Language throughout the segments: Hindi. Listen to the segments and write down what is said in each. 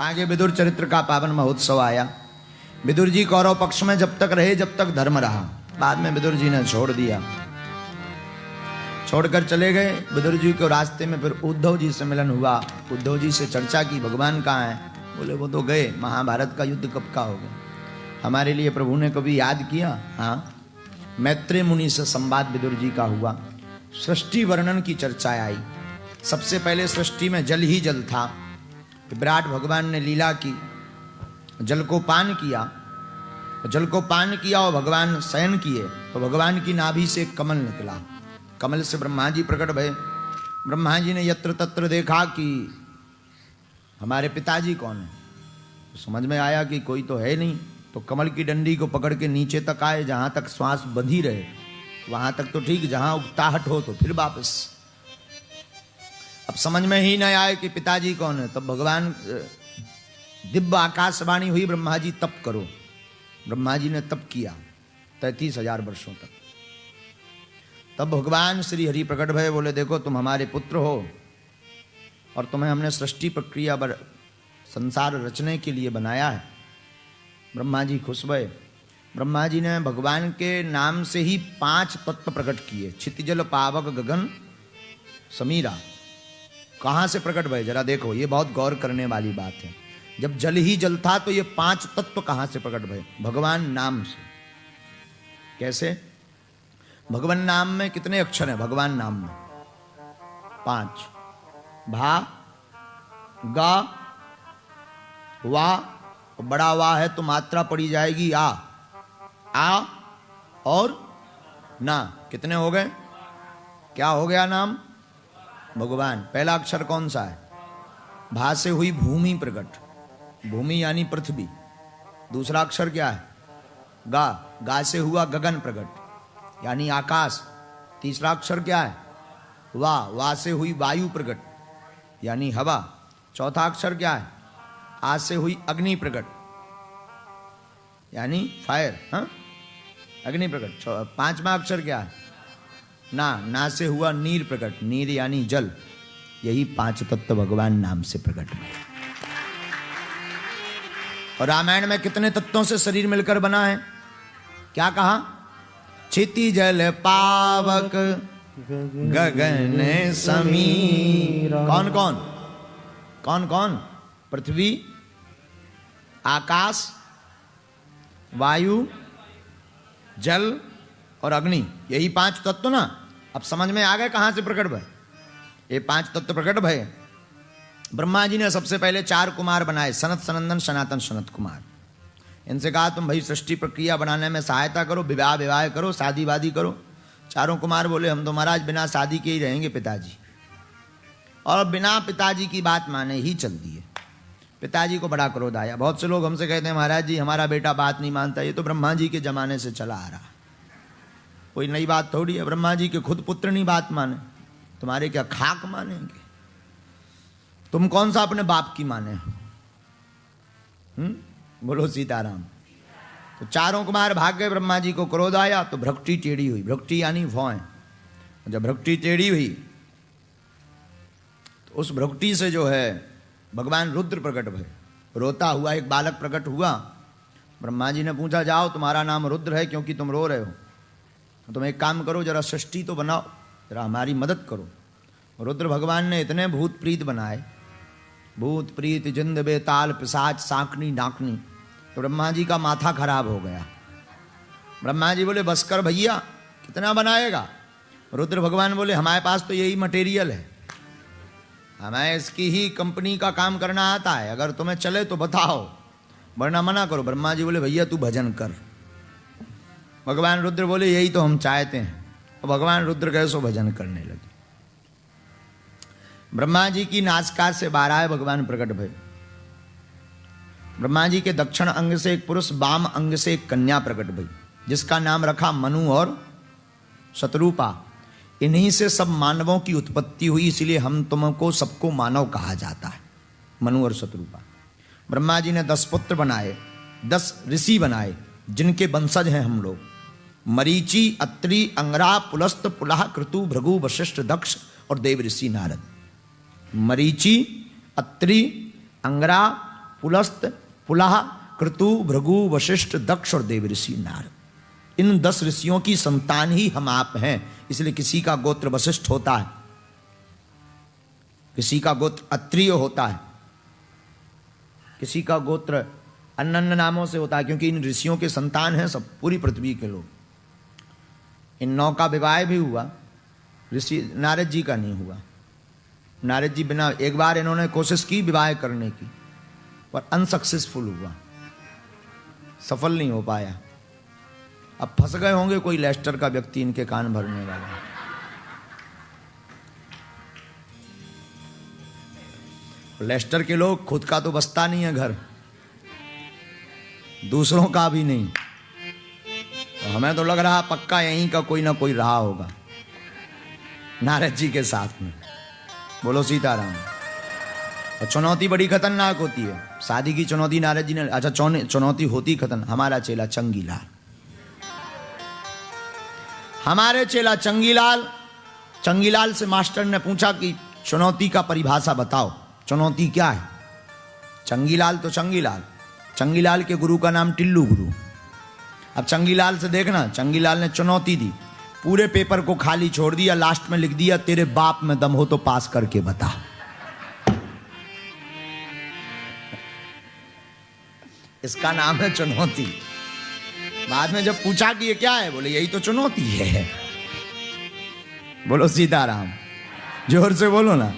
आगे विदुर चरित्र का पावन महोत्सव आया। विदुर जी कौरव पक्ष में जब तक रहे जब तक धर्म रहा, बाद में विदुर जी ने छोड़ दिया, छोड़कर चले गए। विदुर जी को रास्ते में फिर उद्धव जी से मिलन हुआ। उद्धव जी से चर्चा की, भगवान कहाँ हैं? बोले वो तो गए, महाभारत का युद्ध कब का हो गया, हमारे लिए प्रभु ने कभी याद किया? हाँ, मैत्रेय मुनि से संवाद विदुर जी का हुआ। सृष्टि वर्णन की चर्चा आई। सबसे पहले सृष्टि में जल ही जल था, विराट भगवान ने लीला की, जल को पान किया, जल को पान किया और भगवान शयन किए तो भगवान की नाभि से एक कमल निकला। कमल से ब्रह्मा जी प्रकट भये। ब्रह्मा जी ने यत्र तत्र देखा कि हमारे पिताजी कौन है, तो समझ में आया कि कोई तो है नहीं, तो कमल की डंडी को पकड़ के नीचे तक आए, जहां तक श्वास बंधी रहे वहां तक तो ठीक, जहां उकताहट हो तो फिर वापस। अब समझ में ही नहीं आए कि पिताजी कौन है, तब भगवान दिव्य आकाशवाणी हुई, ब्रह्मा जी तप करो। ब्रह्मा जी ने तप किया 33,000 वर्षों तक। तब भगवान श्री हरि प्रकट भये, बोले देखो तुम हमारे पुत्र हो और तुम्हें हमने सृष्टि प्रक्रिया पर संसार रचने के लिए बनाया है। ब्रह्मा जी खुश भये। ब्रह्मा जी ने भगवान के नाम से ही 5 तत्व प्रकट किए, क्षितिजल पावक गगन समीरा। कहां से प्रकट भये जरा देखो, ये बहुत गौर करने वाली बात है। जब जल ही जल था तो ये 5 तत्व कहां से प्रकट भये? भगवान नाम से। कैसे? भगवान नाम में कितने अक्षर हैं? भगवान नाम में 5, भा, गा, वा, बड़ा वा है तो मात्रा पड़ी जाएगी आ और ना। कितने हो गए? क्या हो गया नाम? भगवान। पहला अक्षर कौन सा है? भा से हुई भूमि प्रकट, भूमि यानी पृथ्वी। दूसरा अक्षर क्या है? गा, गा से हुआ गगन प्रकट यानी आकाश। तीसरा अक्षर क्या है? वा, वा से हुई वायु प्रकट यानी हवा। चौथा अक्षर क्या है? आ से हुई अग्नि प्रकट यानी फायर, हाँ अग्नि प्रकट। 5वां अक्षर क्या है? ना, ना से हुआ नीर प्रकट, नीर यानी जल। यही 5 तत्व भगवान नाम से प्रकट हुए। और रामायण में कितने तत्वों से शरीर मिलकर बना है? क्या कहा? क्षिति जल पावक गगन समीर। कौन कौन? कौन कौन? पृथ्वी, आकाश, वायु, जल और अग्नि। यही 5 तत्व ना। अब समझ में आ गए कहां से प्रकट भये? ये 5 तत्व प्रकट भये। ब्रह्मा जी ने सबसे पहले 4 कुमार बनाए, सनत, सनंदन, सनातन, सनत कुमार। इनसे कहा तुम भाई सृष्टि प्रक्रिया बनाने में सहायता करो, विवाह विवाह करो, शादी वादी करो। चारों कुमार बोले हम तो महाराज बिना शादी के ही रहेंगे पिताजी, और बिना पिताजी की बात माने ही चल दिए। पिताजी को बड़ा क्रोध आया। बहुत से लोग हमसे कहते हैं महाराज जी हमारा बेटा बात नहीं मानता। ये तो ब्रह्मा जी के जमाने से चला आ रहा, कोई नई बात थोड़ी है। ब्रह्मा जी के खुद पुत्र नहीं बात माने, तुम्हारे क्या खाक मानेंगे? तुम कौन सा अपने बाप की माने? बोलो सीताराम। तो चारों कुमार भाग गए। ब्रह्मा जी को क्रोध आया तो भ्रकुटी टेढ़ी हुई। भ्रकुटी यानी भौं। जब भ्रकुटी टेढ़ी हुई तो उस भ्रकुटी से जो है भगवान रुद्र प्रकट भये। रोता हुआ एक बालक प्रकट हुआ। ब्रह्मा जी ने पूछा जाओ तुम्हारा नाम रुद्र है क्योंकि तुम रो रहे हो, तुम एक काम करो जरा सृष्टि तो बनाओ, जरा हमारी मदद करो। रुद्र भगवान ने इतने भूत प्रीत बनाए, भूत प्रीत जिंद बेताल पिशाच साकनी डाकनी, तो ब्रह्मा जी का माथा खराब हो गया। ब्रह्मा जी बोले बस कर भैया, कितना बनाएगा? रुद्र भगवान बोले हमारे पास तो यही मटेरियल है, हमें इसकी ही कंपनी का काम करना आता है, अगर तुम्हें चले तो बताओ वरना मना करो। ब्रह्मा जी बोले भैया तू भजन कर। भगवान रुद्र बोले यही तो हम चाहते हैं। और भगवान रुद्र गए सो भजन करने लगे। ब्रह्मा जी की नासिका से 12 भगवान प्रकट भये। ब्रह्मा जी के दक्षिण अंग से एक पुरुष, वाम अंग से एक कन्या प्रकट भई, जिसका नाम रखा मनु और शतरूपा। इन्हीं से सब मानवों की उत्पत्ति हुई, इसलिए हम तुमको सबको मानव कहा जाता है, मनु और शतरूपा। ब्रह्मा जी ने 10 पुत्र बनाए, 10 ऋषि बनाए, जिनके वंशज हैं हम लोग। मरीचि, अत्रि, अंगरा, पुलस्त, पुलह, क्रतु, भृगु, वशिष्ठ, दक्ष और देव ऋषि नारद। मरीचि, अत्रि, अंगरा, पुलस्त, पुलाह, क्रतु, भृगु, वशिष्ठ, दक्ष और देव ऋषि नारद, इन 10 ऋषियों की संतान ही हम आप हैं। इसलिए किसी का गोत्र वशिष्ठ होता है, किसी का गोत्र अत्रिय होता है, किसी का गोत्र अन्य अन्य नामों से होता है, क्योंकि इन ऋषियों के संतान हैं सब, पूरी पृथ्वी के लोग। इन 9 का विवाह भी हुआ, ऋषि नारद जी का नहीं हुआ। नारद जी बिना, एक बार इन्होंने कोशिश की विवाह करने की, पर अनसक्सेसफुल हुआ, सफल नहीं हो पाया। अब फंस गए होंगे कोई लेस्टर का व्यक्ति इनके कान भरने वाला। लेस्टर के लोग खुद का तो बसता नहीं है घर, दूसरों का भी नहीं। तो हमें तो लग रहा पक्का यहीं का कोई ना कोई रहा होगा नारद जी के साथ में। बोलो सीताराम। और चुनौती बड़ी खतरनाक होती है, शादी की चुनौती नारद जी ने, अच्छा चुनौती होती खतरनाक। हमारा चेला चंगीलाल, हमारे चेला चंगीलाल, चंगीलाल से मास्टर ने पूछा कि चुनौती का परिभाषा बताओ, चुनौती क्या है। चंगीलाल तो चंगीलाल, चंगीलाल के गुरु का नाम टिल्लू गुरु। अब चंगीलाल से देखना, चंगीलाल ने चुनौती दी, पूरे पेपर को खाली छोड़ दिया, लास्ट में लिख दिया तेरे बाप में दम हो तो पास करके बता। इसका नाम है चुनौती। बाद में जब पूछा कि ये क्या है, बोले यही तो चुनौती है। बोलो सीताराम, जोर से बोलो ना,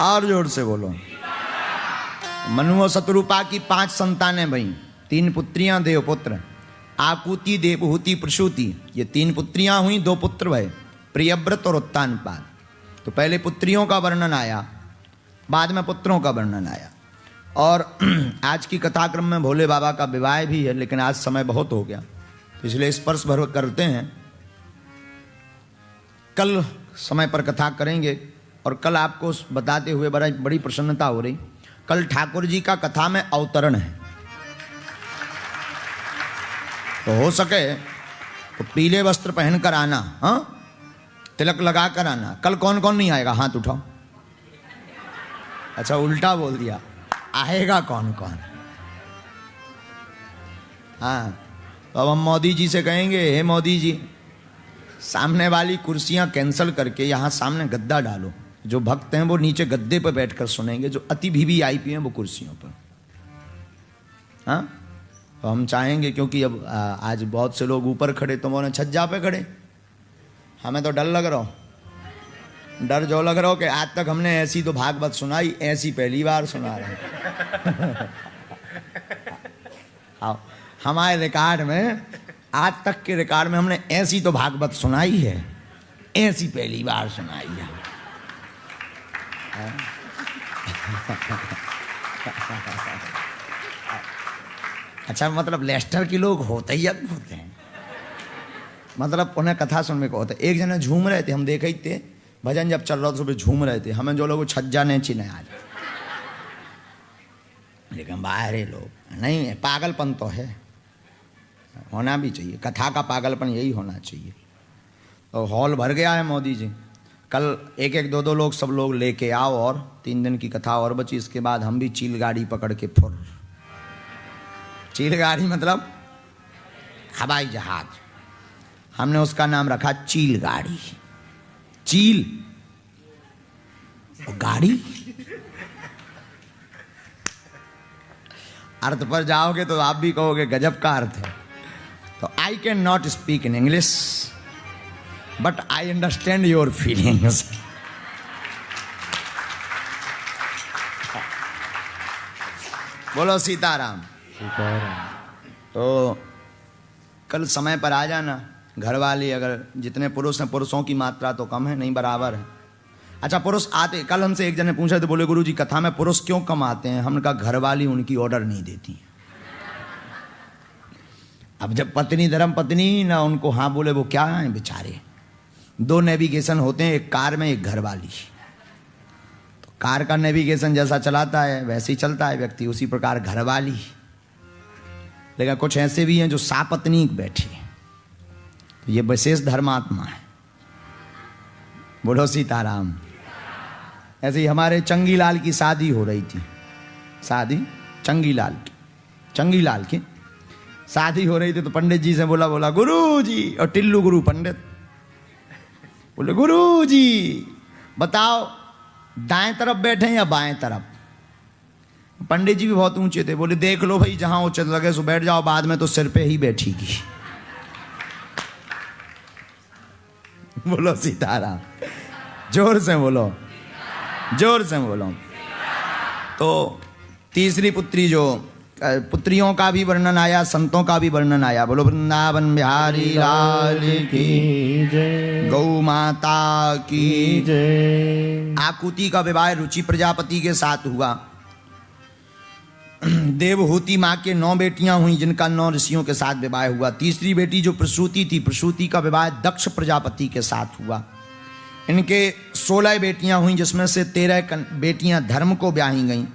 और जोर से बोलो। मनु और शतरूपा की 5 संतानें भई, 3 पुत्रियां, देवपुत्र, आकुति, देवहूति, प्रसूति, ये 3 पुत्रियां हुई, 2 पुत्र भय, प्रियव्रत और उत्तानपाद। तो पहले पुत्रियों का वर्णन आया, बाद में पुत्रों का वर्णन आया। और आज की कथाक्रम में भोले बाबा का विवाह भी है, लेकिन आज समय बहुत हो गया, इसलिए स्पर्श भर करते हैं। कल समय पर कथा करेंगे। और कल आपको बताते हुए बड़ी प्रसन्नता हो रही, कल ठाकुर जी का कथा में अवतरण है। तो हो सके तो पीले वस्त्र पहनकर आना, हाँ, तिलक लगा कर आना। कल कौन कौन नहीं आएगा, हाथ उठाओ। अच्छा उल्टा बोल दिया, आएगा कौन कौन। हाँ, तो अब हम मोदी जी से कहेंगे, हे मोदी जी, सामने वाली कुर्सियां कैंसिल करके यहाँ सामने गद्दा डालो। जो भक्त हैं वो नीचे गद्दे पर बैठकर सुनेंगे, जो अति वीवीआईपी हैं वो कुर्सियों पर। हाँ, तो हम चाहेंगे, क्योंकि अब आज बहुत से लोग ऊपर खड़े, तो वो छज्जा पे खड़े, हमें तो डर लग रहा हो। डर जो लग रहा हो कि आज तक हमने ऐसी तो भागवत सुनाई, ऐसी पहली बार सुना रहे। आओ, हमारे रिकॉर्ड में, आज तक के रिकॉर्ड में हमने ऐसी तो भागवत सुनाई है, ऐसी पहली बार सुनाई है। अच्छा, मतलब लेस्टर के लोग होते ही अद्भुत हैं, मतलब उन्हें कथा सुनने को होता है। एक जने झूम रहे थे, हम देखे ही थे, भजन जब चल रहा था सुबह झूम रहे थे, हमें जो लोग छज्जा नहीं चिन्हे आज, लेकिन बाहर लोग नहीं है। पागलपन तो है, होना भी चाहिए, कथा का पागलपन यही होना चाहिए। तो हॉल भर गया है मोदी जी। कल 1-1, 2-2 लोग सब लोग लेके आओ, और 3 दिन की कथा और बची। इसके बाद हम भी चील गाड़ी पकड़ के फुर, चील गाड़ी मतलब हवाई जहाज, हमने उसका नाम रखा चील गाड़ी। चील और गाड़ी, अर्थ पर जाओगे तो आप भी कहोगे गजब का अर्थ है। तो I can not speak in English, but I understand your feelings. बोलो सीताराम। तो कल समय पर आ जाना। घर वाले अगर जितने पुरुष हैं, पुरुषों की मात्रा तो कम है, नहीं बराबर है। अच्छा, पुरुष आते, कल हमसे एक जने पूछा, तो बोले गुरु जी कथा में पुरुष क्यों कम आते हैं। हमने कहा घर वाली उनकी ऑर्डर नहीं देती। अब जब पत्नी धर्म पत्नी ना उनको हाँ बोले, वो क्या है बेचारे। 2 नेविगेशन होते हैं, एक कार में, एक घर वाली। तो कार का नेविगेशन जैसा चलाता है वैसे ही चलता है व्यक्ति, उसी प्रकार घर वाली। लेकिन कुछ ऐसे भी हैं जो सापत्नीक बैठे, तो ये विशेष धर्मात्मा है। बोलो सीताराम। ऐसे ही हमारे चंगीलाल की शादी हो रही थी, शादी चंगीलाल की शादी हो रही थी तो पंडित जी से बोला गुरु जी, और टिल्लू गुरु पंडित बोले गुरु जी बताओ दाएं तरफ बैठे या बाएं तरफ। पंडित जी भी बहुत ऊंचे थे, बोले देख लो भाई जहां उचित लगे सो बैठ जाओ, बाद में तो सिर पे ही बैठेगी। बोलो सीताराम, जोर से बोलो, जोर से बोलो। तो तीसरी पुत्री जो पुत्रियों का भी वर्णन आया, संतों का भी वर्णन आया। बोलो वृंदावन बिहारी लाल की जय, गौ माता की जय। आकुति का विवाह रुचि प्रजापति के साथ हुआ। देवहूति माँ के 9 बेटियां हुई जिनका 9 ऋषियों के साथ विवाह हुआ। तीसरी बेटी जो प्रसूति थी, प्रसूति का विवाह दक्ष प्रजापति के साथ हुआ। इनके 16 बेटियां हुई जिसमें से 13 बेटियां धर्म को ब्याही गईं,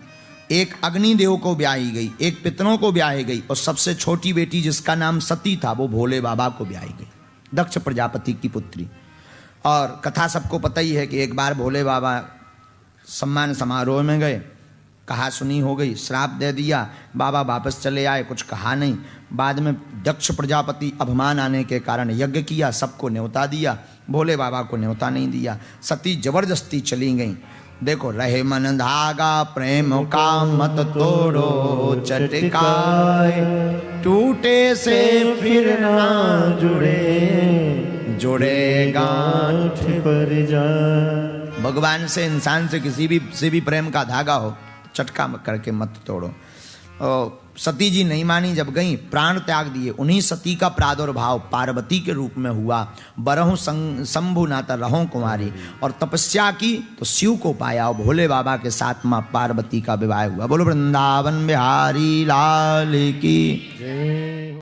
एक अग्निदेव को ब्याही गई, एक पितरों को ब्याही गई, और सबसे छोटी बेटी जिसका नाम सती था वो भोले बाबा को ब्याही गई, दक्ष प्रजापति की पुत्री। और कथा सबको पता ही है कि एक बार भोले बाबा सम्मान समारोह में गए, कहा सुनी हो गई, श्राप दे दिया, बाबा वापस चले आए, कुछ कहा नहीं। बाद में दक्ष प्रजापति अभिमान आने के कारण यज्ञ किया, सबको न्योता दिया, भोले बाबा को न्योता नहीं दिया। सती जबरदस्ती चली गई। देखो रहे मन धागा प्रेम का मत तोड़ो चटकाए, टूटे से फिर ना जुड़े गांठ पर जा। भगवान से इंसान से किसी भी प्रेम का धागा हो चटका करके मत तोड़ो। सती जी नहीं मानी, जब गई प्राण त्याग दिए। उन्हीं सती का प्रादुर्भाव पार्वती के रूप में हुआ। बरहु शंभु नाता रहो कुमारी, और तपस्या की तो शिव को पाया और भोले बाबा के साथ मां पार्वती का विवाह हुआ। बोलो वृंदावन बिहारी लाल की जय।